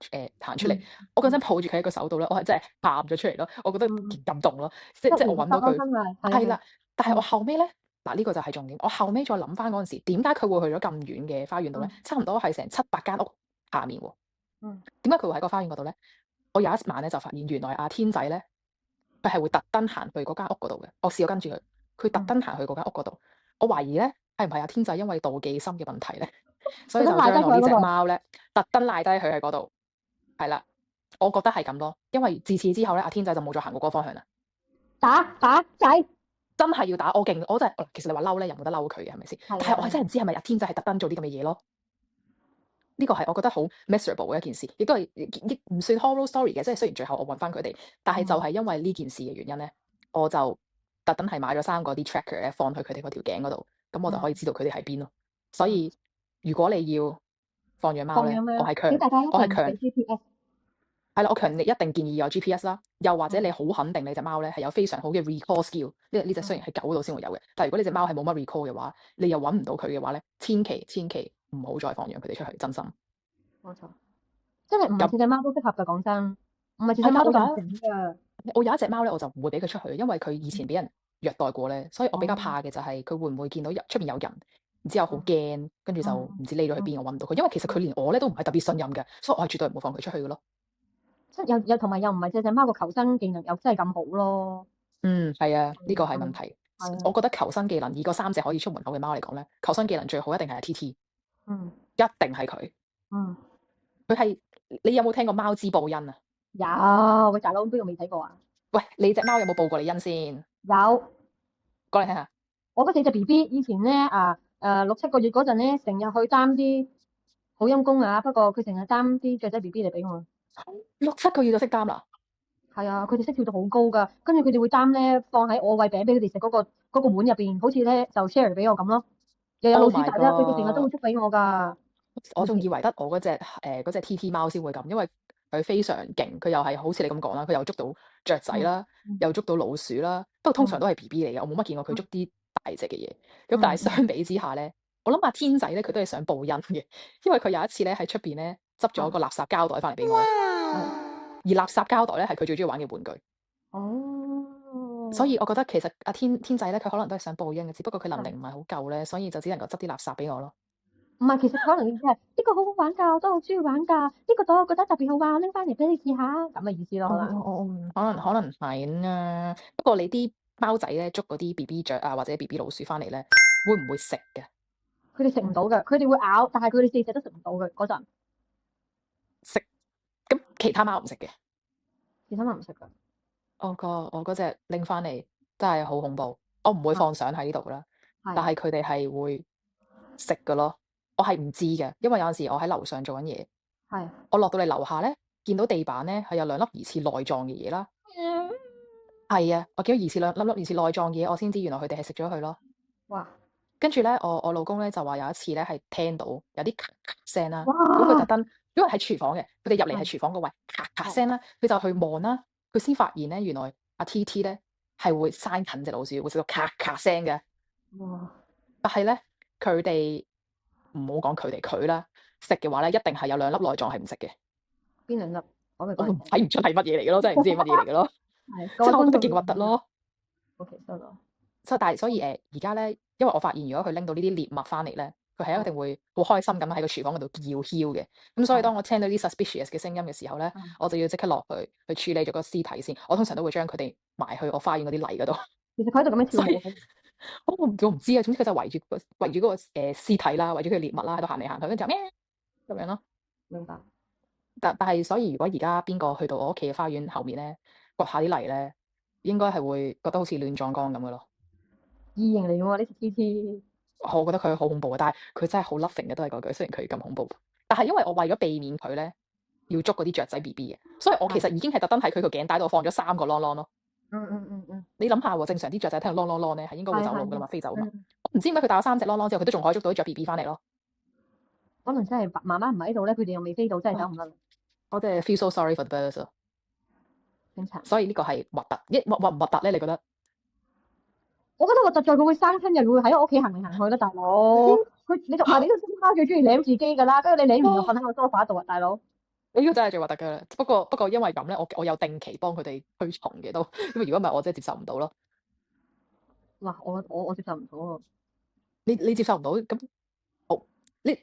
出嚟。我嗰陣抱住佢喺個手度咧，我係真係喊咗出嚟咯。我覺得幾感動咯，即係我揾到佢係啦。但係我後尾咧嗱，呢個就係重點。我後尾再諗翻嗰陣時，點解佢會去咗咁遠嘅花園度咧？差唔多係成7-8間屋下面喎。點解佢會喺個花園嗰度咧？我有一晚咧就發現原來阿天仔咧，佢係會特登行去嗰間屋嗰度嘅。我試過跟住佢，佢特登行去嗰間屋嗰度。我懷疑咧係唔係阿天仔因為妒忌心嘅問題咧，所以就將我呢隻貓咧特登賴低佢喺嗰度。係啦，我覺得係咁咯。因為自此之後咧，阿天仔就冇再行過嗰個方向啦。打仔真係要打我勁，我真係其實你話嬲咧，又冇得嬲佢嘅係咪先？但係我係真係唔知係咪阿天仔係特登做啲咁嘅嘢咯。呢個係我覺得好 miserable 嘅一件事，亦都係亦唔算 horror story 嘅。即係雖然最後我揾翻佢哋，但係就係因為呢件事嘅原因咧，我就特登係買咗3個啲 tracker 咧，放去佢哋嗰條頸嗰度，咁我就可以知道佢哋喺邊咯。所以如果你要放養貓咧，放養咩？請大家一定俾 GPS。係啦，我強烈一定建議有 GPS 啦，又或者你好肯定你隻貓咧係有非常好嘅 recall skill，呢隻雖然係狗度先會有嘅，但係如果你隻貓係冇乜 recall 嘅話，你又揾唔到佢嘅話咧，千祈唔好再放養佢哋出去，真心。冇錯，真係唔係咁隻隻貓都適合㗎，講真，唔係隻隻係啊，貓都咁醒㗎。我有一隻貓咧，我就唔會俾佢出去，因為佢以前俾人虐待過咧，所以我比較怕嘅就係佢會唔會見到出邊有人，然之後好驚，跟住就唔知匿咗去邊，我揾唔到佢。因為其實佢連我咧都唔係特別信任嘅，所以我係絕對唔會放佢出去嘅咯。即係又同埋又唔係隻隻貓個求生技能又真係咁好咯。係啊，呢個係問題。係啊我覺得求生技能以嗰3隻可以出門口嘅貓嚟講咧，求生技能最好一定係阿 TT，嗯一定係佢。嗯，佢係你有冇聽過貓之報恩啊？有，喂大佬邊個未睇過啊？喂，你隻貓有冇報過你恩先？有，講嚟聽下。我嗰4隻 BB 以前咧6、7個月嗰陣咧，成日去擔啲好陰功啊，不過佢成日擔啲雀仔 BB 嚟俾我。 6、7個月就識擔啦。係啊，佢哋識跳到好高㗎，跟住佢哋會擔咧放喺我餵餅俾佢哋食嗰個碗入邊，好似咧就 share 俾我咁咯。又有老 Oh 鼠 my 仔啦，佢哋成日都會 god！捉俾我㗎。我仲以為得我嗰隻 TT 貓先會咁，因為佢非常勁，佢又係好似你咁講啦，佢又捉到雀仔啦，又捉到老鼠啦。不過通常都係 BB 嚟嘅，我冇乜見過佢捉啲大隻嘅嘢。咁但係相比之下咧，我諗阿天仔咧佢都係想報恩嘅，因為佢有一次咧喺出邊咧執咗個垃圾膠袋翻嚟俾我，而垃圾膠袋咧係佢最中意玩嘅玩具。哦，所以我覺得其實阿天仔咧佢可能都係想報恩嘅，只不過佢能力唔係好夠咧，所以就只能夠執啲垃圾俾我咯。唔係，其實可能意思係呢個好好玩㗎，我都好中意玩㗎。呢個袋我覺得特別好玩，我拎翻嚟俾你試下咁嘅意思咯，可能係啊。不過你啲貓仔咧捉嗰啲 BB 雀啊或者 BB 老鼠翻嚟咧，會唔會食嘅？佢哋食唔到㗎，佢哋會咬，但係佢哋4隻都食唔到嘅嗰陣。食。咁其他貓唔食嘅。其他人唔食㗎。我嗰隻拎翻嚟真係好恐怖，我唔會放相喺呢度啦。但係佢哋係會食㗎咯。我係唔知嘅，因為有陣時我喺樓上做緊嘢，係。我落到嚟樓下咧，見到地板咧係有2粒疑似內臟嘅嘢啦。係啊，我見到兩粒疑似內臟嘅嘢，我先知原來佢哋係食咗佢咯。哇！跟住咧，我老公咧就話有一次咧係聽到有啲咔咔聲啦，哇咁佢特登，因為喺廚房嘅，佢哋入嚟係廚房個位咔咔聲啦，佢就去望啦，佢先發現咧原來阿 TT 咧係會生近隻老鼠，會食到咔咔聲嘅。哇！但係咧佢哋唔好講佢啦，食嘅話咧一定係有2粒內臟係唔食嘅。邊2粒？我睇唔出係乜嘢嚟嘅咯，真係唔知係乜嘢嚟嘅咯。係，即係我覺得勁核突咯。OK，收到。但係所以而家咧，因為我發現如果佢拎到呢啲獵物翻嚟咧，佢係一定會好開心咁喺個廚房嗰度叫囂嘅。咁所以當我聽到啲 suspicious 嘅聲音嘅時候咧，我就要即刻落去處理咗個屍體先。我通常都會將佢哋埋去我花園嗰啲泥嗰度。其實佢喺度咁樣跳舞。我唔知啊，總之佢就圍住嗰個屍體啦，圍住佢嘅獵物啦，喺度行嚟行去，跟住就咩咁樣咯。明白。但係所以如果而家邊個去到我屋企嘅花園後面咧，掘下啲泥咧，應該係會覺得好似亂葬崗咁嘅咯。異形嚟嘅喎呢隻 TT。我覺得佢好恐怖啊，但係佢真係好 loving 嘅，都係嗰句。雖然佢咁恐怖，但係因為我為咗避免佢咧要捉嗰啲雀仔 BB 嘅，所以我其實已經係特登喺佢個頸帶度放咗3個啷啷咯。你諗下喎，正常啲雀仔聽到啷啷啷咧，係應該會走路噶啦嘛，飛走嘛。我唔知點解佢打咗3隻啷啷之後，佢都仲可以捉到啲雀 BB 翻嚟咯。可能真係媽媽唔喺度咧，佢哋又未飛到，真係走唔甩。我真係 feel so sorry for the birds 啊。警察。所以呢個係核突，核唔核突咧？你覺得？我覺得核突在佢會生親，又會喺我屋企行嚟行去啦，大佬。你就話你都隻貓最中意舐自己㗎啦，跟住你舐完就瞓喺個 sofa 度啊，大佬。呢個真係最核突㗎啦。不過因為咁咧，我有定期幫佢哋驅蟲嘅都，因為如果唔係我真係接受唔到咯。哇！我接受唔到啊。你接受唔到咁？你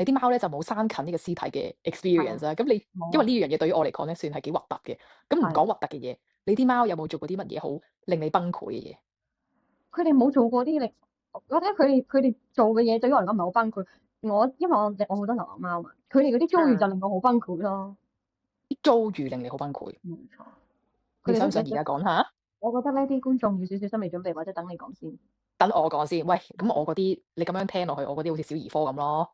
啲貓咧就冇生近呢個屍體嘅 experience 啦。咁你因為呢樣嘢對於我嚟講咧，算係幾核突嘅。咁唔講核突嘅嘢，你啲貓有冇做過啲乜嘢好令你崩潰嘅嘢？佢哋冇做過啲我覺得佢哋做嘅嘢對於我嚟講唔係好崩潰。因為我好多流浪貓嘛，佢哋嗰啲遭遇就令我好崩潰咯。啲遭遇令你好崩潰？冇錯。你想唔想而家講下？我覺得呢啲觀眾要少少心理準備，或者等你講先。等我講先。喂，咁我嗰啲你咁樣聽落去，我嗰啲好似小兒科咁咯。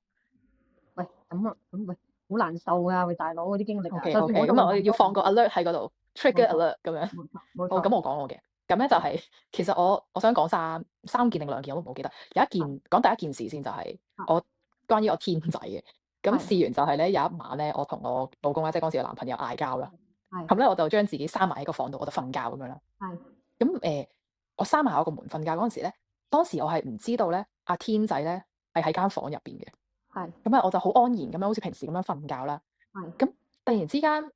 喂，咁喂，好難受㗎，喂大佬嗰啲經歷啊。OK，咁啊，我要放個 alert 喺嗰度 ，trigger alert 咁樣。冇錯。好，咁我講我嘅。咁咧就係其實我想講3件定2件，我都唔好記得。有一件講第一件事先，就係我關於我天仔嘅。咁係試完就係咧有一晚咧，我同我老公咧，即係嗰陣時嘅男朋友嗌交啦。係咁咧我就將自己閂埋喺個房度，我就瞓覺咁樣啦。係咁我閂埋我個門瞓覺嗰陣時咧，當時我係唔知道咧，阿天仔咧係喺間房入邊嘅。係咁啊，我就好安然咁樣，好似平時咁樣瞓覺啦。係咁突然之間，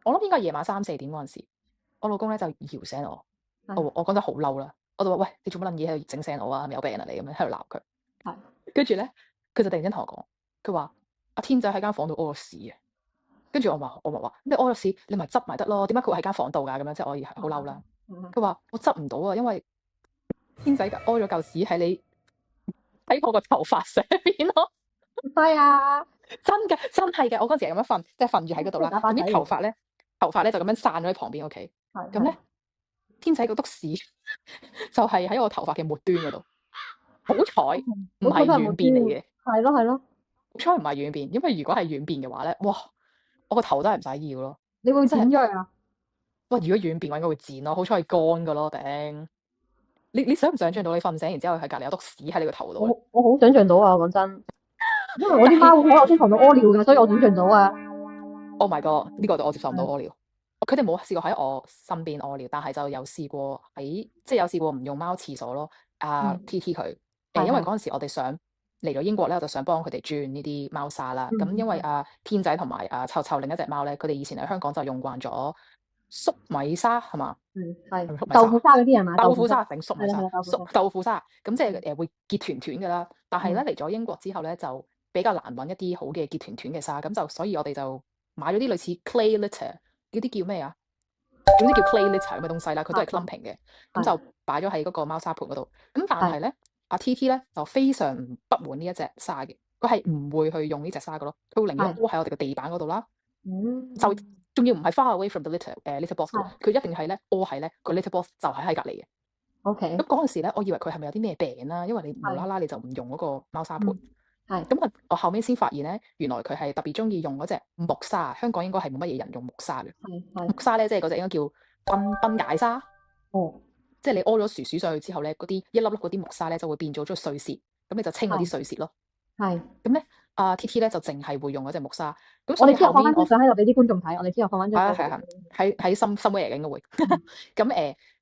我諗應該係夜晚3、4點嗰陣時，我老公咧就搖醒我。係我覺得好嬲啦，我就話：喂，你做乜撚嘢喺度整醒我啊？係咪有病啊你？咁樣喺度鬧佢。係跟住咧，佢就突然間同我講，佢話：阿天仔喺間房度屙屎啊！跟住我話你屙咗屎，你咪執埋得咯，點解佢會喺間房度㗎？咁樣即係我而係好嬲啦。佢話我執唔到啊，因為天仔屙咗嚿屎喺喺我個頭髮上邊咯。係啊，真嘅，真係嘅，我嗰陣時係咁樣瞓，即係瞓住喺嗰度啦。咁啲打靶仔嚟頭髮咧就咁樣散咗喺旁邊屋企。係咁咧，天仔個篤屎就係喺我頭髮嘅末端嗰度。好彩唔係軟便嚟嘅，係咯係咯，好彩唔係軟便，因為如果係軟便嘅話咧，哇，我個頭都係唔使要咯。你會剪咗佢啊？哇！如果軟便我應該會剪咯，好彩係乾噶咯，頂！你想唔想像到你瞓醒然之後喺隔離有篤屎喺你個頭度咧？我好想像到啊，講真，因為我啲貓會喺我張床度屙尿㗎，所以我想像到啊。Oh my god！呢個我接受唔到屙尿。佢哋冇試過喺我身邊屙尿，但係就有試過有試過唔用貓廁所咯。TT 佢因為嗰陣時我哋想嚟咗英國咧，我就想幫佢哋轉呢啲貓砂啦。咁因為天仔同埋臭臭另一隻貓咧，佢哋以前喺香港就用慣咗粟米沙係嘛？係粟米豆腐沙嗰啲係嘛？豆腐沙定粟米沙係啦係啦，豆腐沙。咁即係會結團團㗎啦。但係咧嚟咗英國之後咧，就比較難揾一啲好嘅結團團嘅沙。咁就所以我哋就買咗啲類似 clay litter 嗰啲叫咩啊？總之叫 clay litter 咁嘅東西啦，佢都係 clumping 嘅。咁就擺咗喺嗰個貓砂盤嗰度。咁但係咧，阿 TT 咧就非常不滿呢一隻沙嘅，佢係唔會去用呢隻沙嘅咯。佢會寧願屙喺我哋嘅地板嗰度啦。就仲要唔係 far away from the litter box 嘅，佢一定係咧屙喺咧個 litter box 就喺隔離嘅。OK。咁嗰陣時咧，我以為佢係咪有啲咩病啦？因為你無啦啦你就唔用嗰個貓砂盤。咁我後尾先發現咧，原來佢係特別中意用嗰隻木沙。香港應該係冇乜嘢人用木沙嘅。木沙咧，即係嗰隻應該叫分解沙。哦。即係你屙咗薯薯上去之後咧，嗰啲一粒粒嗰啲木沙咧就會變咗做碎屑，咁你就清嗰啲碎屑咯。係。咁咧，TT 咧就淨係會用嗰隻木沙。咁我所以哋之後放翻後邊張相喺度俾啲觀眾睇，我哋之後放翻張相。喺somewhere嘅應該會。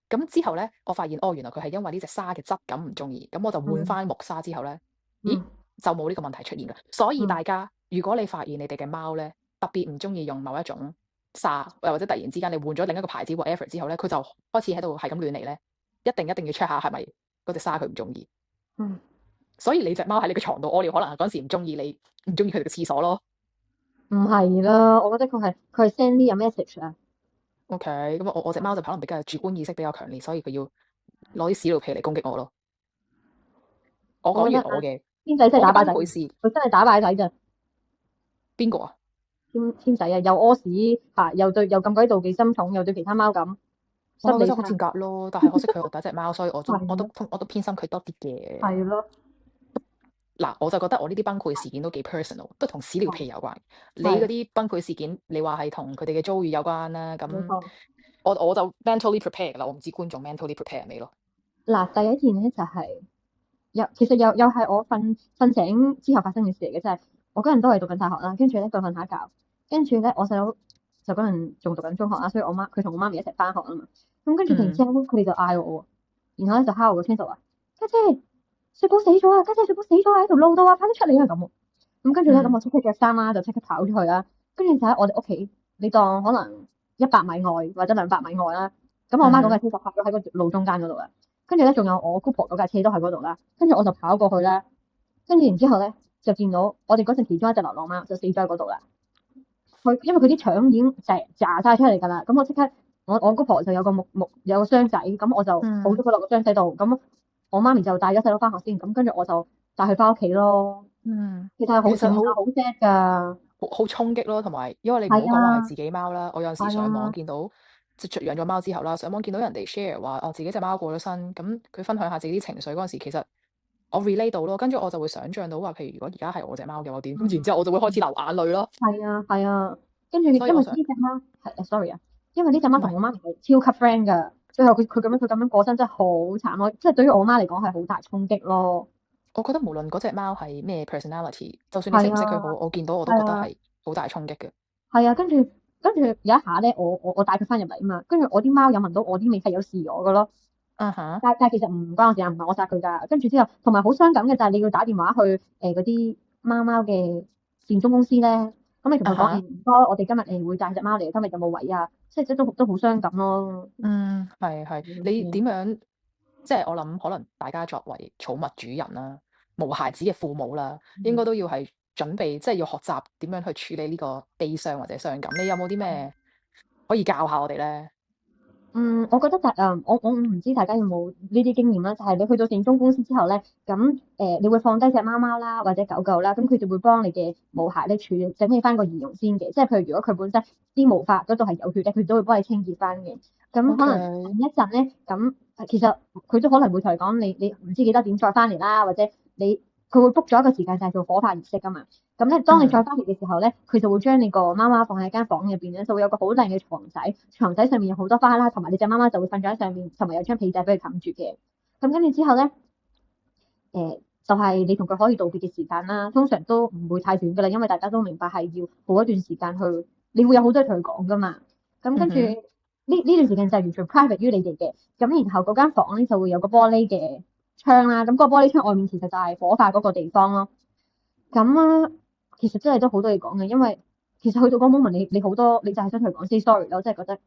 咁之後咧，我發現原來佢係因為呢隻沙嘅質感唔中意，咁我就換翻木沙之後咧，咦就冇呢個問題出現㗎。所以大家如果你發現你哋嘅貓咧特別唔中意用某一種沙，又或者突然之間你換咗另一個牌子 whatever 之後咧，佢就開始喺度係咁亂嚟咧，一定要 check 下係咪嗰隻沙佢唔中意。所以你隻貓喺你個床度屙尿，可能係嗰陣時唔中意你，唔中意佢哋嘅廁所咯。唔係啦，我覺得佢係 send 啲 message 啊。OK，咁我隻貓就可能比較主觀意識比較強烈，所以佢要攞啲屎尿屁嚟攻擊我咯。我講完我嘅。天仔真係打靶仔，佢真係打靶仔咋？邊個啊？天仔啊，又屙屎又咁鬼妒忌心重，又對其他貓咁。我覺得好賤格咯，但係可惜佢係我第一隻貓，所以我都偏心佢多啲嘅。係咯。嗱，我就覺得我呢啲崩潰事件都幾 personal，都同屎尿屁有關。你嗰啲崩潰事件，你話係同佢哋嘅遭遇有關啦。咁我就 mentally prepare 㗎啦，我唔知觀眾 mentally prepare 未咯。嗱，第一件咧就係其實又係我瞓醒之後發生嘅事嚟嘅，即係我嗰陣都係讀緊大學啦，跟住咧佢瞓下覺，跟住咧我細佬就嗰陣仲讀緊中學啦，所以佢同我媽咪一齊返學啊嘛。咁跟住突然之間佢哋就嗌我喎，然後咧就敲我個窗就話：家姐，雪寶死咗啊！家姐，雪寶死咗喺條路度啊！快啲出嚟啊！咁跟住咧咁我即刻着衫啦，就即刻跑出去啦。跟住就喺我哋屋企，你當可能100米外或者200米外啦。咁我媽嗰架車就泊咗喺個路中間嗰度啦。跟住咧仲有我姑婆嗰架車都喺嗰度啦。跟住我就跑過去啦。跟住然之後咧就見到我哋嗰陣其中一隻流浪貓就死咗喺嗰度啦。因為佢啲腸已經炸晒出嚟㗎啦。咁我即刻我姑婆就有個有個箱仔，咁我就抱咗佢落個箱仔度。咁我媽咪就帶咗細佬返學先。咁跟住我就帶佢返屋企咯。其實係好 sad 㗎，好衝擊咯，同埋因為你唔好講話係自己貓啦，我有陣時上網見到即係養咗貓之後啦，上網見到人哋 share 話自己隻貓過咗身，咁佢分享下自己啲情緒嗰陣時，其實我 relate 到咯，跟住我就會想像到話，譬如如果而家係我隻貓嘅話點，咁然之後我就會開始流眼淚咯。係啊，跟住因為呢隻貓sorry 啊，因為呢隻貓同我媽咪係超級 friend 㗎，最後佢咁樣過身真係好慘咯，即係對於我媽嚟講係好大衝擊咯。我覺得無論嗰隻貓係咩 personality，就算你識係唔識佢好，啊，我見到我都係啊，覺得係好大衝擊嘅。係啊，跟住有一下咧，我帶佢翻入嚟啊嘛，跟住我啲貓有聞到我啲味係有試我嘅咯。嗯哼，但其實唔關我事啊，唔係我殺佢㗎。跟住之後，同埋好傷感嘅就係你要打電話去嗰啲貓貓嘅善終公司咧，咁你同佢講哈，唔該，我哋今日會帶隻貓嚟，今日有冇位啊？即係都好傷感咯。係，你點樣即係我諗可能大家作為寵物主人啦，毛孩子嘅父母啦，應該都要係準備即係要學習點樣去處理呢個悲傷或者傷感。你有冇啲咩可以教下我哋咧？我覺得我唔知大家有冇呢啲經驗啦，就係你去到善終公司之後咧，咁你會放低隻貓貓啦，或者狗狗啦，咁佢就會幫你嘅毛孩咧處理整理翻個儀容先嘅，即係譬如如果佢本身啲毛髮嗰度係有血咧，佢都會幫你清潔翻嘅。咁可能等 OK，一陣咧，咁其實佢都可能會同你講，你唔知幾多點再翻嚟啦，或者佢會 book 咗一個時間就係做火化儀式噶嘛。咁咧，當你嗯再翻嚟嘅時候咧，佢就會將你個貓貓放喺間房入邊咧，就會有個好靚嘅床仔，床仔上面有好多花啦，同埋你隻貓貓就會瞓咗喺上面，同埋有張被仔俾佢冚住嘅。咁跟住之後咧，就係你同佢可以道別嘅時間啦，通常都唔會太短噶啦，因為大家都明白係要好一段時間去，你會有好多嘢同佢講噶嘛。咁跟住嗯哼呢段時間就係完全 private 於你哋嘅。咁然後嗰間房咧就會有個玻璃嘅窗啦，咁嗰個玻璃窗外面其實就係火化嗰個地方咯。咁啊，其實真係都好多嘢講嘅，因為其實去到嗰 moment 你好多，你就係想同佢講 say sorry 咯，即係覺得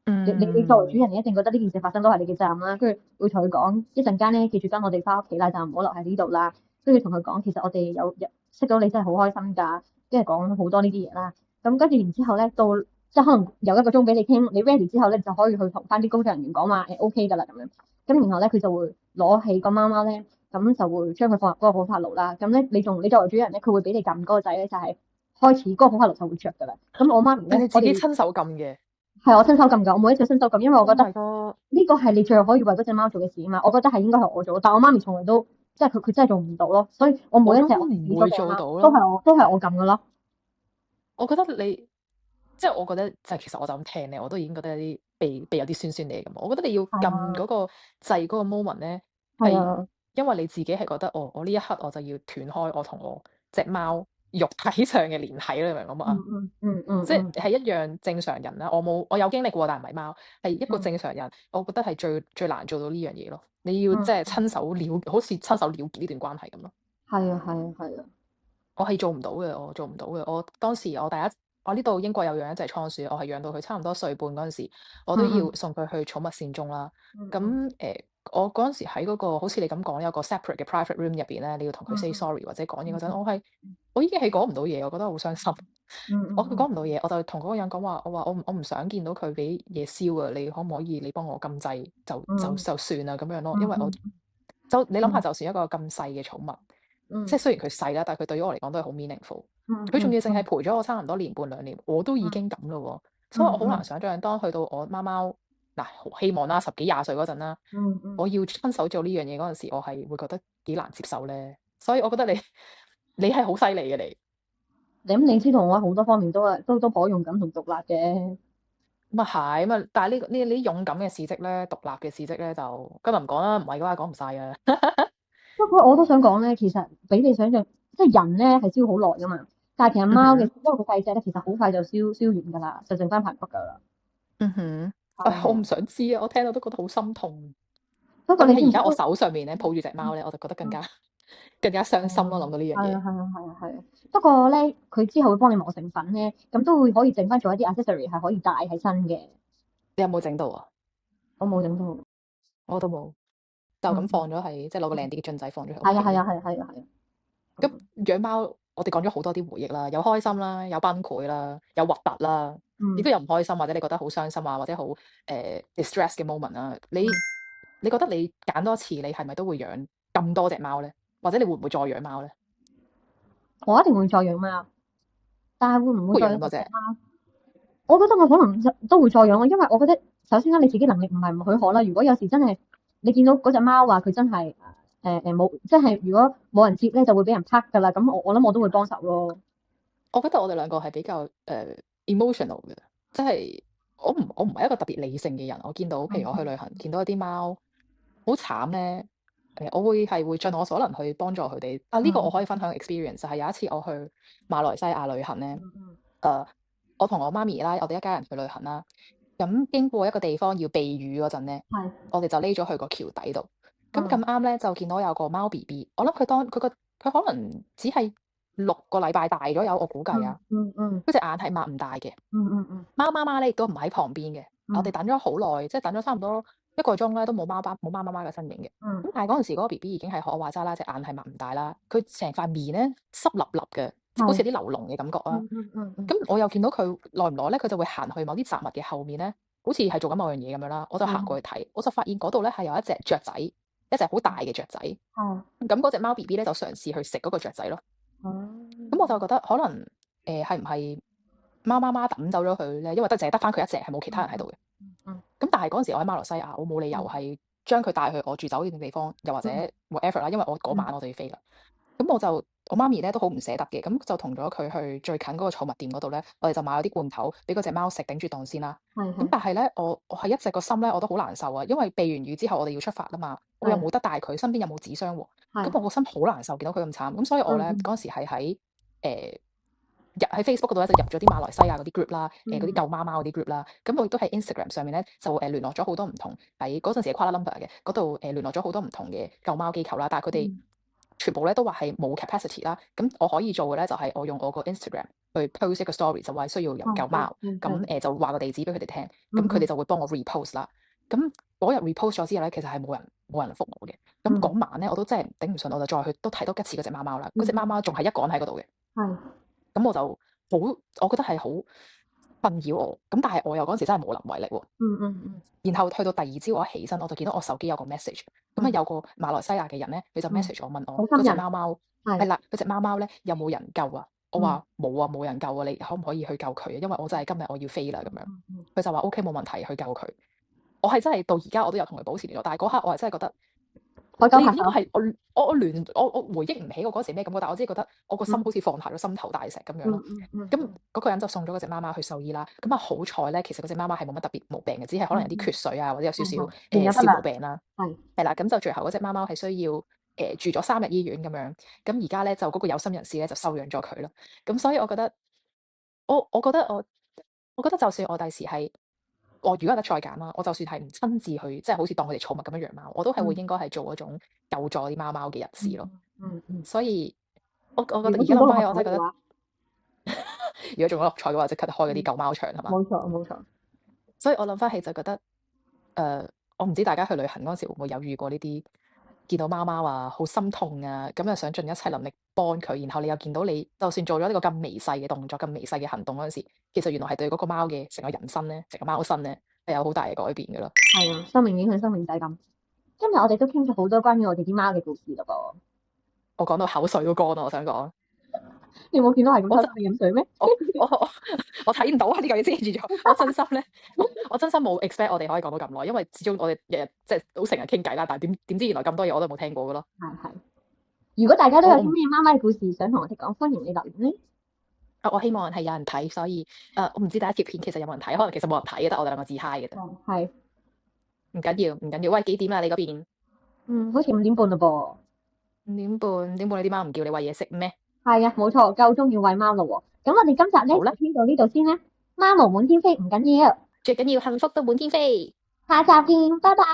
你作為主嗯人，你一定覺得呢件事發生都係你嘅責任啦，跟住會同佢講一陣間咧，記住跟我哋翻屋企啦，就唔好留喺呢度啦。跟住同佢講，其實我哋有識到你真係好開心㗎，跟住講好多呢啲嘢啦。咁跟住然之後咧，到即係可能有一個鐘俾你傾，你 ready 之後咧，就可以去同翻啲工作人員講話OK 㗎啦咁樣。咁然後咧，佢就會攞起個貓貓咧，咁就會將佢放入嗰個火化爐啦。咁咧，你作為主人咧，佢會俾你撳嗰個掣咧，就係開始嗰個火化爐就會着㗎啦。咁我媽咪咧，係你自己親手撳嘅。係我親手撳㗎，我每一次親手撳，因為我 Oh 覺得 my god！呢個係你最後可以為嗰隻貓做嘅事啊嘛。我覺得係應該係我做，但我媽咪從來都即係佢真係做唔到咯。所以我每一隻我我都唔會自己嗰隻貓做到咯。都係我撳㗎咯。我覺得你即係我覺得就係其實我就咁聽咧，我都已經覺得有啲鼻有啲酸酸地咁。我覺得你要係啊，撳嗰個掣嗰個 moment 咧，係係啊，因為你自己係覺得，哦，我呢一刻我就要斷開我同我隻貓肉體上嘅聯繫啦，你明唔明啊？即係嗯，係一樣正常人啦，我有經歷過，但係唔係貓，係一個嗯正常人，我覺得係最難做到呢樣嘢咯。你要即係嗯，好似親手了結呢段關係咁咯。係啊，係啊，係啊，我係做唔到嘅，我做唔到嘅。我當時我呢度英國有養一隻倉鼠，我係養到佢差唔多歲半嗰陣時，我都要嗯送佢去寵物善終啦。咁嗯我嗰陣時喺嗰個好似你咁講有個 separate 嘅 private room 入邊咧，你要同佢 say 嗯 sorry 或者講嘢嗰陣，嗯我已經係講唔到嘢，我覺得好傷心。我嗯講唔到嘢，我就同嗰個人講話，我話我唔想見到佢俾嘢燒啊！你可唔可以你幫我撳掣就算啦咁樣咯，因為你諗下，就算一個咁細嘅寵物，即係雖然佢細啦，但係佢對於我嚟講都係好 meaningful。佢仲要淨係陪咗我差唔多年半兩年，我都已經咁咯喎，所以我好難想像當去到我貓貓嗱，希望啦10幾20歲嗰陣啦，我要親手做呢樣嘢嗰陣時，我係會覺得幾難接受咧。所以我覺得你係好犀利嘅你。你知道我好多方面都頗勇敢同獨立嘅。咁啊係，咁啊，但係呢啲勇敢嘅事蹟咧，獨立嘅事蹟咧，就今日唔講啦，唔係嘅話講唔晒啊。不過我都想講咧，其實比你想象，即係人咧係燒好耐噶嘛，但係其實貓嘅，嗯哼，因為佢細隻咧，其實好快就燒完噶啦，就剩翻排骨噶啦。嗯哼，我唔係啊係啊。想知啊，我聽到都覺得好心痛。不過當然你知唔知咧？喺而家我手上面咧抱住隻貓咧，我就覺得更加嗯更加傷心咯，諗係到呢樣嘢。啊。不過咧，佢之後會幫你磨成粉咧，咁都會可以整翻做一啲 accessory 係可以戴喺身嘅。你有冇整到啊？我冇整到。我都冇，就咁嗯，放咗喺即係攞個靚啲嘅樽仔放咗喺屋係啊係企。啊係啊係啊係啊。咁養貓，我哋講咗好多啲回憶啦，有開心啦，有崩潰啦，有核突啦，亦都嗯有唔開心或者你覺得好傷心啊，或者好distress 嘅 moment 啊。你覺得你揀多次，你係咪都會養咁多隻貓咧？或者你會唔會再養貓咧？我一定會再養貓，但係會唔會會再養養咁多隻？十隻貓？我覺得我可能都會再養咯，因為我覺得首先啦，你自己能力唔係唔許可啦。如果有時真係你見到嗰隻貓話佢真係冇，即係如果冇人接咧，就會俾人拍㗎啦。咁我諗我都會幫手咯。我覺得我哋兩個係比較emotional 嘅，即係我唔係一個特別理性嘅人。我見到譬如我去旅行，見到一啲貓好慘咧，我會盡我所能去幫助佢哋。呢個我可以分享 experience，就係有一次我去馬來西亞旅行咧，我同我媽咪啦，我哋一家人去旅行啦。咁經過一個地方要避雨嗰陣咧，係我哋就匿咗去個橋底度。咁咁啱咧，就見到有個貓 BB，我諗佢可能只係6個禮拜大左右，我估計啊。佢隻眼係擘唔大嘅。貓媽媽咧亦都唔喺旁邊嘅。我哋等咗好耐，即係等咗差唔多1個鐘咧，都冇貓媽媽嘅身影嘅。咁但係嗰陣時嗰個 BB 已經係學我話齋啦，隻眼係擘唔大啦，佢成塊面咧濕立立嘅，好似有啲流膿嘅感覺啊。咁我又見到佢耐唔耐咧，佢就會行去某啲雜物嘅後面咧，好似係做緊某樣嘢咁樣啦。我就行過去睇，我就發現嗰度咧係有一隻雀仔，一隻好大嘅雀仔。咁嗰隻貓 BB 咧就嘗試去食嗰個雀仔咯。咁我就覺得可能係唔係貓媽媽抌走咗佢咧？因為淨係得翻佢一隻，係冇其他人喺度嘅。咁但係嗰陣時我喺馬來西亞，我冇理由係將佢帶去我住酒店嘅地方，又或者 whatever 啦，因為我嗰晚我就要飛啦。咁我媽咪咧都好唔捨得嘅，咁就同咗佢去最近嗰個寵物店嗰度咧，我哋就買咗啲罐頭俾嗰隻貓食，頂住檔先啦。咁但係咧，我係一直個心咧我都好難受啊，因為避完雨之後我哋要出發啦嘛，我又冇得帶佢，身邊又冇紙箱喎。咁我個心好難受，見到佢咁慘。咁所以我咧嗰陣時係喺 Facebook 嗰度咧就入咗啲馬來西亞嗰啲 group 啦，嗰啲救貓貓嗰啲 group 啦。咁我亦都喺 Instagram 上面咧就聯絡咗好多唔同喺嗰陣時嘅 Kuala Lumpur 嘅嗰度聯絡咗好多唔同嘅救貓機構啦，但係佢哋全部咧都話係冇 capacity 啦。咁我可以做嘅咧就係我用我個 Instagram 去 post 一個 story，就話需要人救貓，咁就話個地址俾佢哋聽，咁佢哋就會幫我 repost 啦。咁嗰日 repost 咗之後咧，其實係冇人覆我嘅。咁嗰晚咧我都真係頂唔順，我就再去都睇多一次嗰隻貓貓啦。嗰隻貓貓仲係一個人喺嗰度嘅。咁我就我覺得係好困擾我。咁但係我又嗰陣時真係無能為力喎。然後去到第二朝我一起身，我就見到我手機有個 message，咁啊有個馬來西亞嘅人咧，佢就 message 我問我嗰隻貓貓係啦，嗰隻貓貓咧有冇人救啊？我話冇啊，冇人救啊，你可唔可以去救佢啊？因為我真係今日我要飛啦咁樣。佢就話 OK 冇問題，去救佢。我係真係到而家我都有同佢保持聯絡，但係嗰刻我係真係覺得。呢個係我回憶唔起我嗰時咩感覺，但我只係覺得我個心好似放下咗心頭大石咁樣咯。咁嗰個人就送咗嗰隻貓貓去獸醫啦。咁啊好彩咧，其實嗰隻貓貓係冇乜特別毛病嘅，只係可能有啲缺水啊，或者有少少小毛病啦。係啦，咁就最後嗰隻貓貓係需要住咗3日醫院咁樣。咁而家咧就嗰個有心人士咧就收養咗佢咯。咁所以我覺得我覺得就算我第時係。我如果有得再揀啦，我就算係唔親自去，即係好似當佢哋寵物咁樣養貓，我都係會應該係做嗰種救助啲貓貓嘅人士咯。所以我覺得而家諗翻起，我真係覺得，如果中咗六合彩嘅話，即刻開嗰啲救貓場係嘛？冇錯。所以我諗翻起就覺得，我唔知大家去旅行嗰陣時會唔會有遇過呢啲見到貓貓啊，好心痛啊，咁又想盡一切能力幫佢，然後你又見到你就算做咗呢個咁微細嘅動作、咁微細嘅行動嗰陣時，其實原來係對嗰個貓嘅成個人生咧、成個貓身咧係有好大嘅改變嘅咯。係啊，生命影響生命就係咁。今日我哋都傾咗好多關於我哋啲貓嘅故事咯噃。我講到口水都乾啦，我想講。你冇見到係咁偷飲水咩？我睇唔到啊！呢嚿嘢遮住咗。我真心咧，我真心冇 expect 我哋可以講到咁耐，因為始終我哋日日即係都成日傾偈啦。但係點知原來咁多嘢我都冇聽過嘅咯。係。如果大家都有啲咩貓貓嘅故事想同我哋講，歡迎你留言咧。我希望係有人睇，所以我唔知第一條片其實有冇人睇，可能其實冇人睇嘅，得我哋兩個自嗨嘅啫。係。唔緊要。喂，幾點啊？你嗰邊？好似5點半嘞噃。5點半，你啲貓唔叫你餵嘢食咩？係啊，冇錯，夠鐘要餵貓咯喎。咁我哋今集咧就傾到呢度先啦。貓毛滿天飛唔緊要，最緊要幸福都滿天飛。下集見，拜拜。